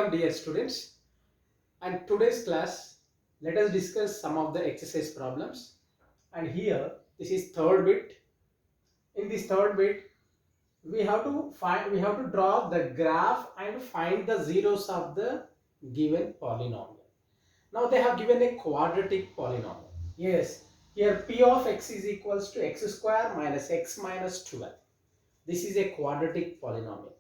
Welcome dear students, and today's class let us discuss some of the exercise problems. And here this is third bit. In this third bit we have to draw the graph and find the zeros of the given polynomial. Now they have given a quadratic polynomial. Yes, here p of x is equals to x square minus x minus 12. This is a quadratic polynomial.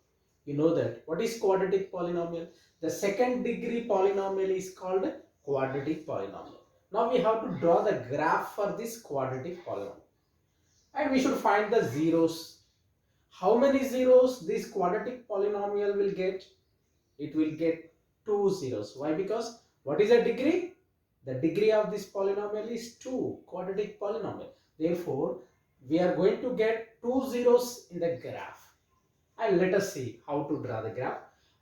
You know that. What is quadratic polynomial? The second degree polynomial is called quadratic polynomial. Now we have to draw the graph for this quadratic polynomial. And we should find the zeros. How many zeros this quadratic polynomial will get? It will get 2 zeros. Why? Because what is the degree? The degree of this polynomial is 2, quadratic polynomial. Therefore, we are going to get 2 zeros in the graph. And let us see how to draw the graph.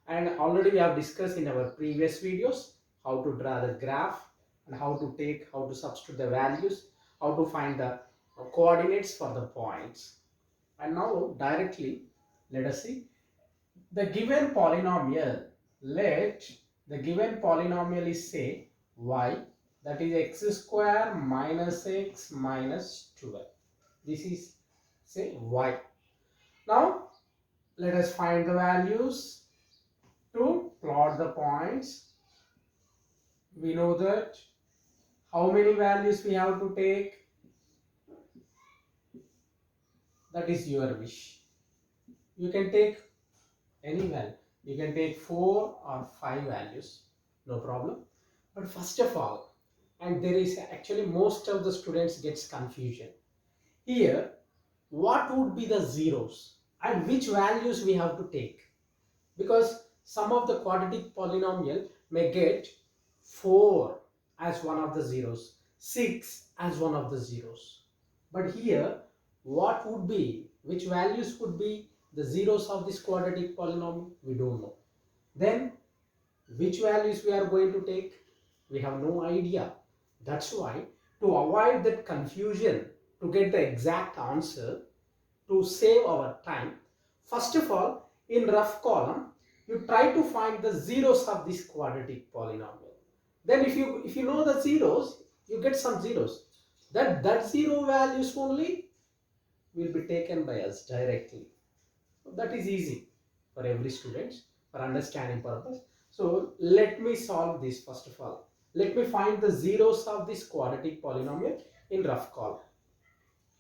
And already we have discussed in our previous videos how to draw the graph and how to substitute the values, how to find the coordinates for the points. And now directly let us see the given polynomial. Let the given polynomial is say y, that is x square minus x minus 12. This is say y. Now let us find the values to plot the points. We know that how many values we have to take. That is your wish. You can take any value. You can take 4 or 5 values. No problem. But first of all, and there is actually most of the students gets confusion. Here, what would be the zeros and which values we have to take? Because some of the quadratic polynomial may get 4 as one of the zeros, 6 as one of the zeros. But here, what would be, which values would be the zeros of this quadratic polynomial? We don't know. Then, which values we are going to take? We have no idea. That's why, to avoid that confusion, to get the exact answer, to save our time, first of all, in rough column, you try to find the zeros of this quadratic polynomial. Then if you know the zeros, you get some zeros. That zero values only will be taken by us directly. So that is easy for every student for understanding purpose. So let me solve this first of all. Let me find the zeros of this quadratic polynomial in rough column.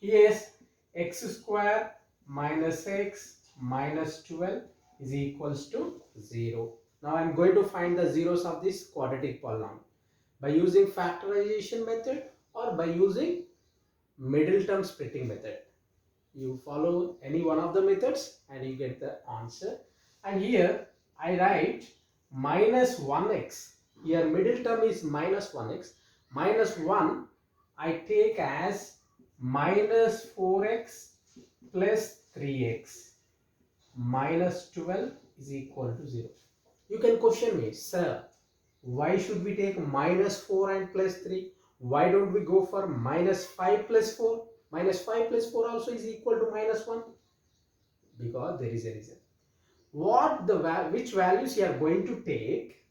Yes, x square minus x minus 12 is equals to 0. Now I am going to find the zeros of this quadratic polynomial by using factorization method or by using middle term splitting method. You follow any one of the methods and you get the answer. And here I write minus 1x. Here middle term is minus 1x. Minus 1 I take as minus 4x plus 3x minus 12 is equal to 0. You can question me, sir, why should we take minus 4 and plus 3? Why don't we go for minus 5 plus 4? Minus 5 plus 4 also is equal to minus 1. Because there is a reason. Which values you are going to take,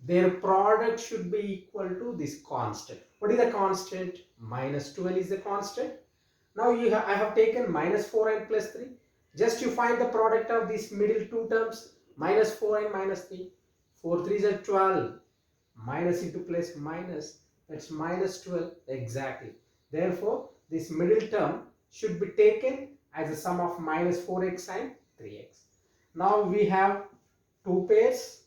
their product should be equal to this constant. What is the constant? Minus 12 is the constant. Now I have taken minus 4 and plus 3. Just you find the product of these middle two terms, minus 4 and minus 3. 4 3s are 12. Minus into plus minus, that's minus 12 exactly. Therefore, this middle term should be taken as a sum of minus 4x and 3x. Now we have two pairs.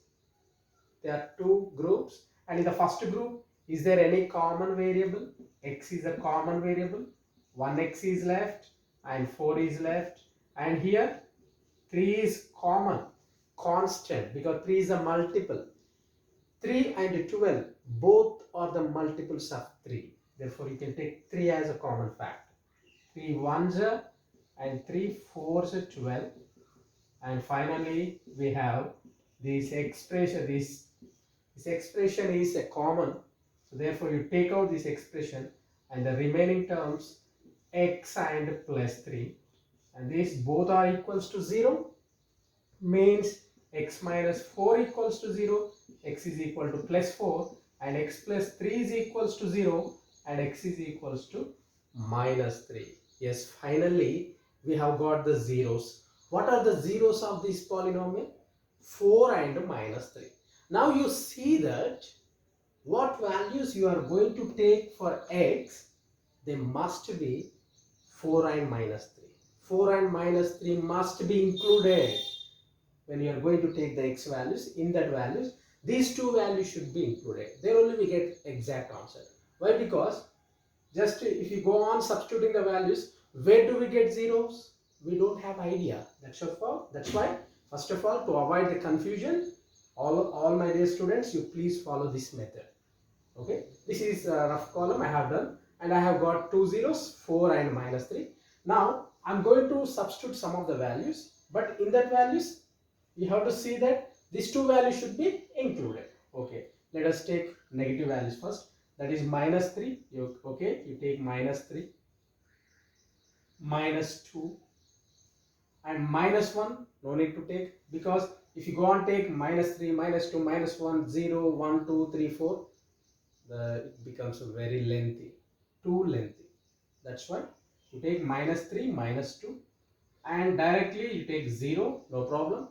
There are two groups, and in the first group, is there any common variable? X is a common variable. 1x is left and 4 is left, and here 3 is common, constant, because 3 is a multiple. 3 and 12 both are the multiples of 3. Therefore, you can take 3 as a common factor. 3 1s are and 3 4s are 12. And finally, we have this expression. This expression is a common. So therefore, you take out this expression and the remaining terms x and plus 3. And these both are equals to 0. Means x minus 4 equals to 0, x is equal to plus 4, and x plus 3 is equals to 0, and x is equals to minus 3. Yes, finally we have got the zeros. What are the zeros of this polynomial? 4 and minus 3. Now you see that what values you are going to take for x, they must be 4 and minus 3. 4 and minus 3 must be included when you are going to take the x values. In that values, these two values should be included. Then only we get exact answer. Why? Because just if you go on substituting the values, where do we get zeros? We don't have idea. That's why, first of all, to avoid the confusion, all my dear students, you please follow this method. Okay, this is a rough column I have done, and I have got two zeros, 4 and minus 3. Now I'm going to substitute some of the values, but in that values you have to see that these two values should be included. Okay, let us take negative values first. That is minus 3. You take minus 3, minus 2, and minus 1. No need to take, because if you go on take minus 3, minus 2, minus 1, 0, 1, 2, 3, 4, it becomes very lengthy, too lengthy. That's why you take minus 3, minus 2, and directly you take 0, no problem.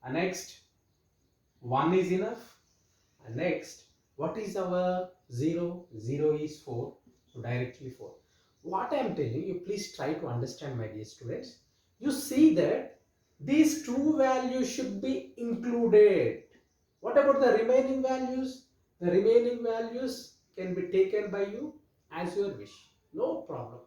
And next 1 is enough. And next, what is our 0? 0 is 4, so directly 4. What I am telling you, please try to understand, my dear students. You see that these two values should be included. What about the remaining values? The remaining values can be taken by you as your wish. No problem.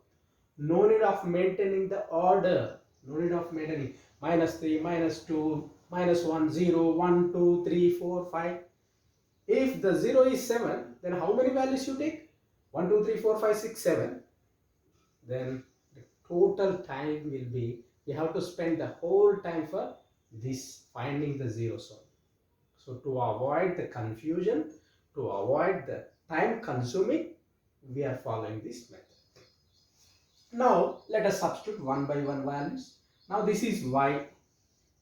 No need of maintaining the order. No need of maintaining minus 3, minus 2, minus 1, 0, 1, 2, 3, 4, 5. If the 0 is 7, then how many values you take? 1, 2, 3, 4, 5, 6, 7. Then the total time will be, you have to spend the whole time for this, finding the zeros only. So to avoid the confusion, to avoid the time consuming, we are following this method. Now let us substitute one by one values. Now this is y.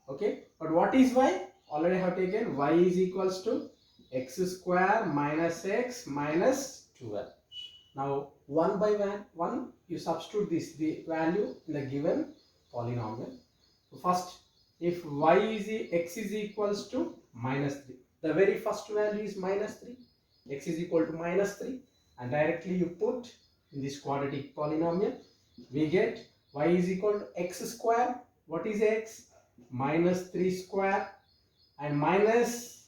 Okay, but what is y? Already have taken y is equals to x square minus x minus 12. Now one by one you substitute the value in the given polynomial. So first, if x is equals to minus 3, the very first value is minus 3, x is equal to minus 3, and directly you put in this quadratic polynomial, we get y is equal to x square. What is x? Minus 3 square, and minus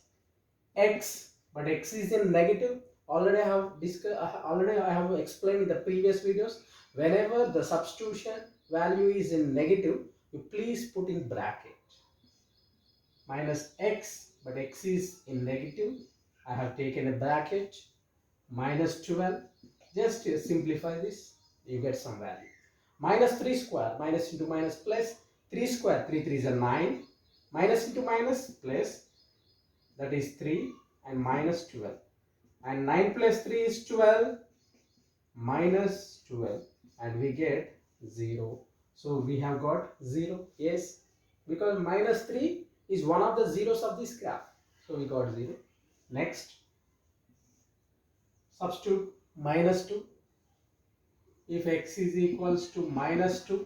x, but x is in negative. Already I have explained in the previous videos. Whenever the substitution value is in negative, you please put in bracket minus x, but x is in negative. I have taken a bracket minus 12. Just simplify this, you get some value. Minus 3 square, minus into minus plus 3 square, 3 3 is a 9, minus into minus plus, that is 3, and minus 12, and 9 plus 3 is 12, minus 12, and we get 0. So we have got 0. Yes, because minus 3 is one of the zeros of this graph, so we got 0. Next, substitute minus 2. If x is equals to minus 2,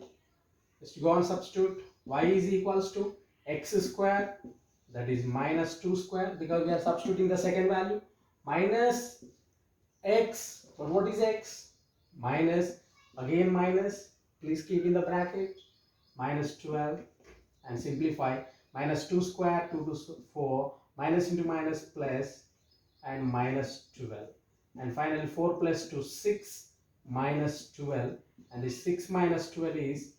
just go on substitute. Y is equals to x square, that is minus 2 square, because we are substituting the second value, minus x. But what is x? Minus, again minus, please keep in the bracket, minus 12, and simplify. Minus 2 square, 2 to 4, minus into minus plus, and minus 12. And finally 4 plus 2, 6, minus 12, and this 6 minus 12 is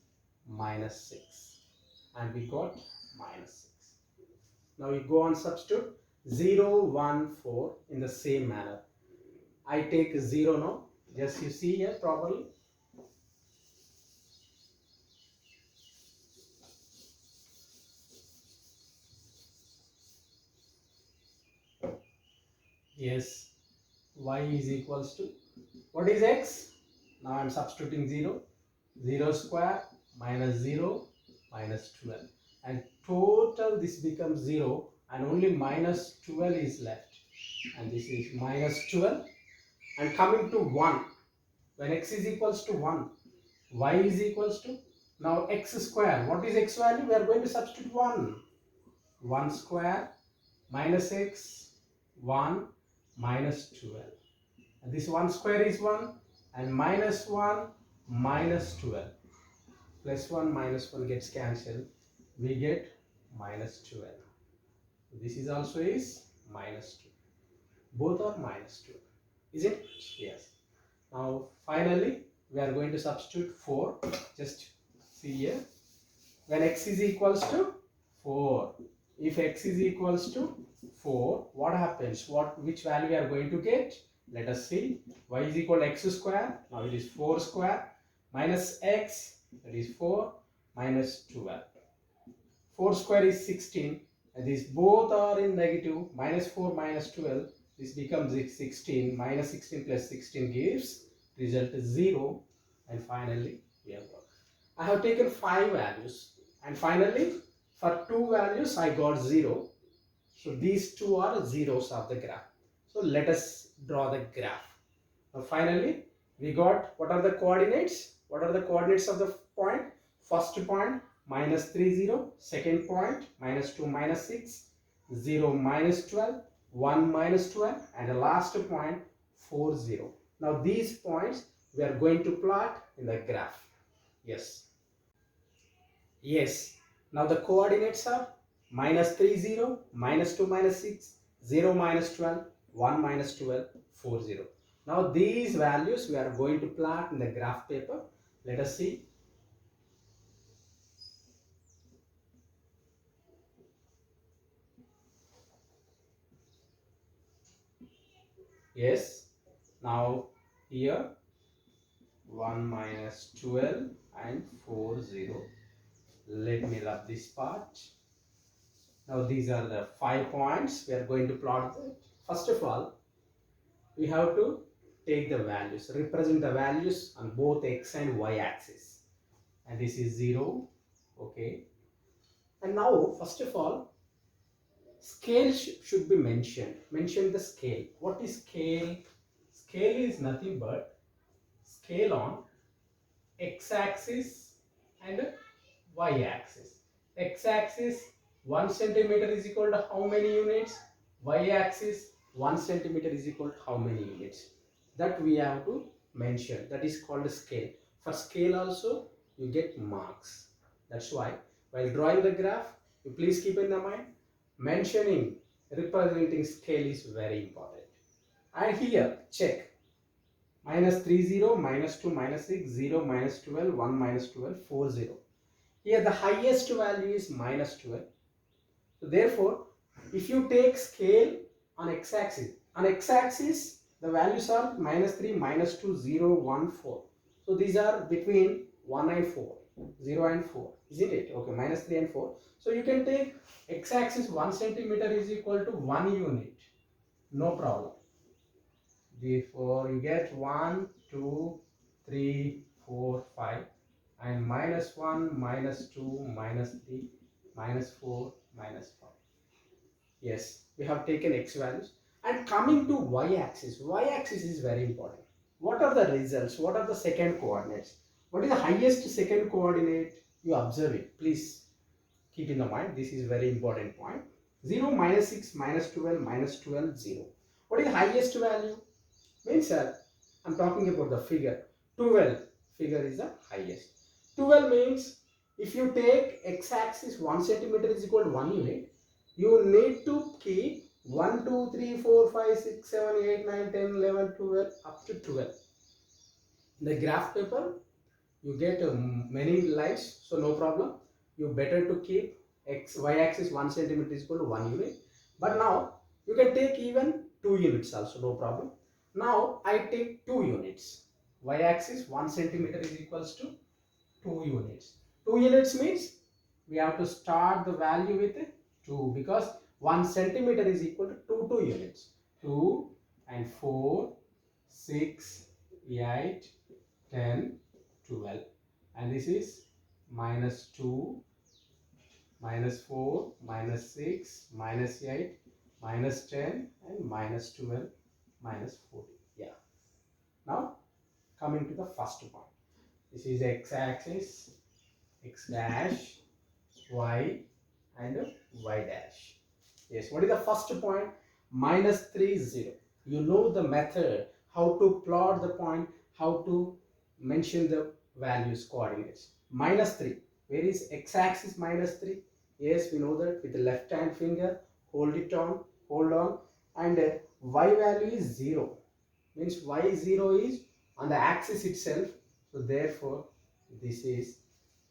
minus 6, and we got minus 6. Now you go on substitute 0, 1, 4 in the same manner. I take 0 now, just you see here properly. Yes, y is equals to, what is x? Now I am substituting 0. 0 square minus 0 minus 12. and total this becomes 0 and only minus 12 is left, and this is minus 12. And coming to 1, when x is equals to 1, y is equals to, now x square, what is x value? We are going to substitute 1 square minus x, 1 minus 12, and this 1 square is 1, and minus 1 minus 12, plus 1 minus 1 gets cancelled, we get minus 12. This is also is minus 2. Both are minus 2. Is it? Yes. Now finally we are going to substitute 4. Just see here. When x is equals to 4. If x is equals to 4, what happens? Which value we are going to get? Let us see. Y is equal to x square. Now it is 4 square minus x, that is 4 minus 12. 4 square is 16, and these both are in negative. Minus 4 minus 12, this becomes 16. Minus 16 plus 16 gives result is 0, and finally we have got. I have taken 5 values, and finally for 2 values I got 0. So these 2 are zeros of the graph. So let us draw the graph. Now finally we got, what are the coordinates? What are the coordinates of the point? First point minus 3 0, second point minus 2 minus 6, 0 minus 12, 1 minus 12, and the last point 4 0. Now these points we are going to plot in the graph. Yes. Yes. Now the coordinates are minus 3 0, minus 2 minus 6, 0 minus 12, 1 minus 12, 4 0. Now these values we are going to plot in the graph paper. Let us see. Yes. Now here 1 minus 12 and 4 0. Let me rub this part. Now these are the 5 points we are going to plot. First of all, we have to take the values, represent the values on both x and y axis, and this is 0. Okay, and now first of all, scale should be mentioned. Mention the scale. What is scale? Scale is nothing but scale on x axis and y axis. X axis 1 centimeter is equal to how many units? Y axis 1 centimeter is equal to how many units? That we have to mention. That is called a scale. For scale also you get marks. That's why while drawing the graph, you please keep in the mind, mentioning, representing scale is very important. And here check. Minus 3 0, minus 2 minus 6, 0 minus 12, 1 minus 12, 4 0. Here the highest value is minus 12. So therefore, if you take scale on x-axis the values are minus 3, minus 2, 0, 1, 4. So these are between 1 and 4, 0 and 4, isn't it? Okay, minus 3 and 4. So you can take x-axis 1 centimeter is equal to 1 unit. No problem. Therefore, you get 1, 2, 3, 4, 5, and minus 1, minus 2, minus 3, minus 4, minus 5. Yes, we have taken x values. And coming to y-axis is very important. What are the results? What are the second coordinates? What is the highest second coordinate? You observe it. Please keep in the mind. This is very important point. 0, minus 6, minus 12, minus 12, 0. What is the highest value? Means I'm talking about the figure. 12 figure is the highest. 12 means if you take x-axis 1 centimeter is equal to 1 unit, you need to keep 1, 2, 3, 4, 5, 6, 7, 8, 9, 10, 11, 12 up to 12. In the graph paper, you get many lines, so no problem. You better to keep y-axis 1 centimeter is equal to 1 unit. But now you can take even 2 units also, no problem. Now I take 2 units. Y-axis 1 centimeter is equals to 2 units. 2 units means we have to start the value with 2 because 1 centimeter is equal to 2 units. 2 and 4, 6, 8, 10, 12. And this is minus 2, minus 4, minus 6, minus 8, minus 10, and minus 12, minus 14. Yeah. Now coming to the first point. This is x-axis, x dash, y, and y dash. Yes, what is the first point? Minus 3, 0. You know the method, how to plot the point, how to mention the values, coordinates. Minus 3. Where is x-axis minus 3? Yes, we know that with the left hand finger, hold it on, hold on. And y value is 0. Means y 0 is on the axis itself. So therefore, this is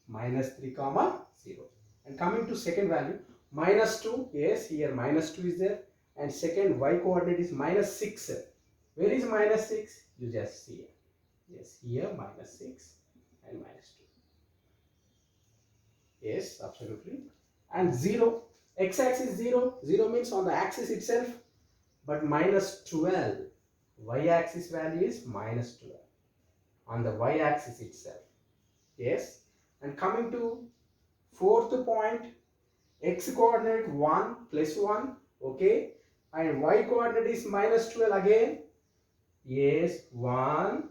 minus 3 comma 0. And coming to second value, minus 2. Yes, here minus 2 is there. And second y coordinate is minus 6. Where is minus 6? You just see it. Yes, here minus 6 and minus 2. Yes, absolutely. And 0. X-axis 0. 0 means on the axis itself. But minus 12. Y-axis value is minus 12. On the y-axis itself. Yes. And coming to fourth point, x coordinate 1 plus 1, okay, and y coordinate is minus 12 again. Yes, 1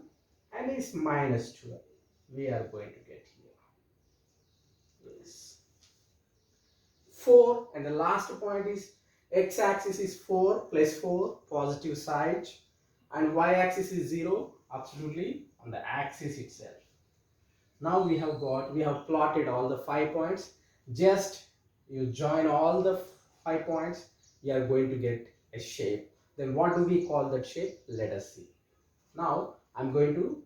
and is minus 12. We are going to get here. Yes. 4, and the last point is x axis is 4 plus 4, positive side, and y axis is 0, absolutely on the axis itself. Now we have plotted all the 5 points. Just you join all the 5 points, you are going to get a shape. Then what do we call that shape? Let us see. Now I'm going to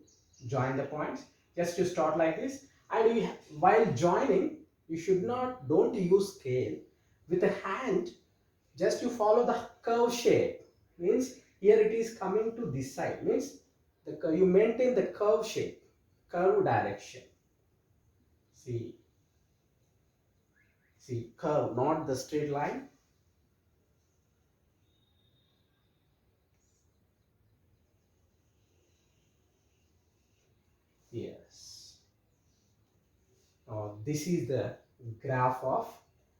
join the points. Just to start like this, and while joining, you don't use scale. With a hand, just you follow the curve shape. Means here it is coming to this side. Means you maintain the curve shape, curve direction. See, curve, not the straight line. Yes. Now this is the graph of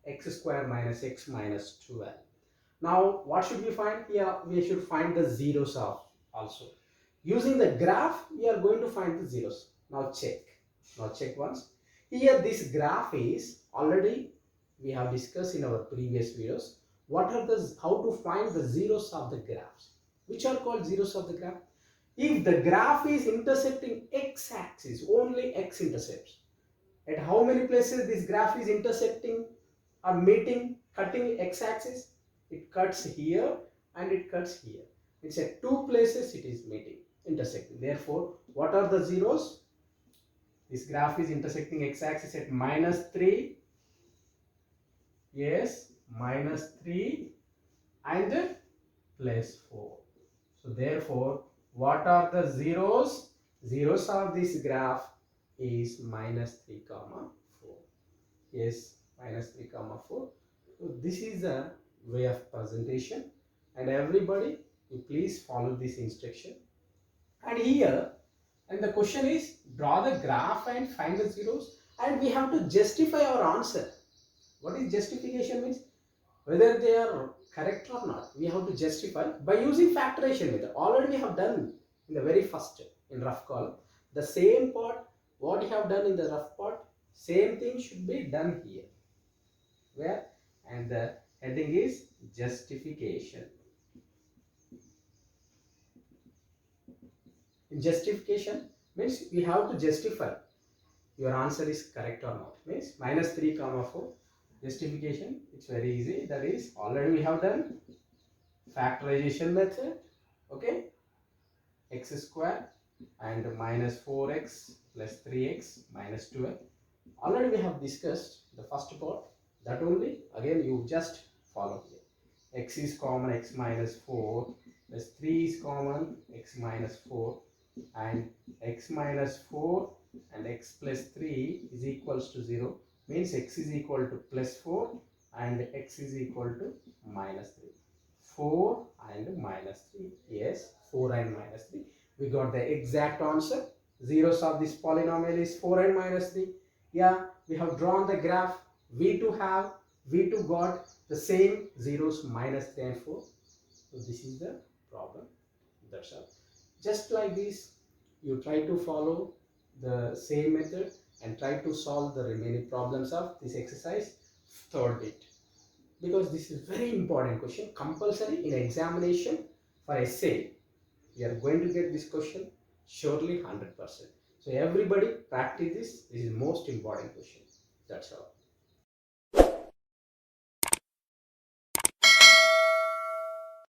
x square minus x minus 12. Now what should we find? Here we should find the zeros of also. Using the graph, we are going to find the zeros. Now check. Now check once. Here this graph is already we have discussed in our previous videos. What are how to find the zeros of the graphs? Which are called zeros of the graph? If the graph is intersecting x-axis, only x-intercepts. At how many places this graph is intersecting or meeting, cutting x-axis? It cuts here and it cuts here. It's at 2 places it is meeting, intersecting. Therefore, what are the zeros? This graph is intersecting x-axis at minus 3. Yes, minus 3 and plus 4. So therefore, what are the zeros? Zeros of this graph is minus 3 comma 4. Yes, minus 3 comma 4. So this is a way of presentation, and everybody you please follow this instruction. And here, and the question is draw the graph and find the zeros, and we have to justify our answer. What is justification means? Whether they are correct or not, we have to justify by using factorization method. Already we have done in the very first in rough column. The same part what you have done in the rough part, same thing should be done here. Where? And the heading is justification. In justification means we have to justify your answer is correct or not. Means minus 3 comma 4. Justification, it's very easy. That is already we have done factorization method. Okay, x square and minus 4x plus 3x minus 12. Already we have discussed the first part. That only again you just follow here. X is common, x minus 4 plus 3 is common, x minus 4, and x minus 4 and x plus 3 is equals to 0. Means x is equal to plus 4 and x is equal to minus 3. 4 and minus 3. Yes, 4 and minus 3. We got the exact answer. Zeros of this polynomial is 4 and minus 3. Yeah, we have drawn the graph. V2 have, V2 got the same zeros minus 3 and 4. So this is the problem. That's all. Just like this, you try to follow the same method and try to solve the remaining problems of this exercise third bit, because this is very important question, compulsory in examination for essay. We are going to get this question surely 100%. So everybody practice this. This is most important question. That's all.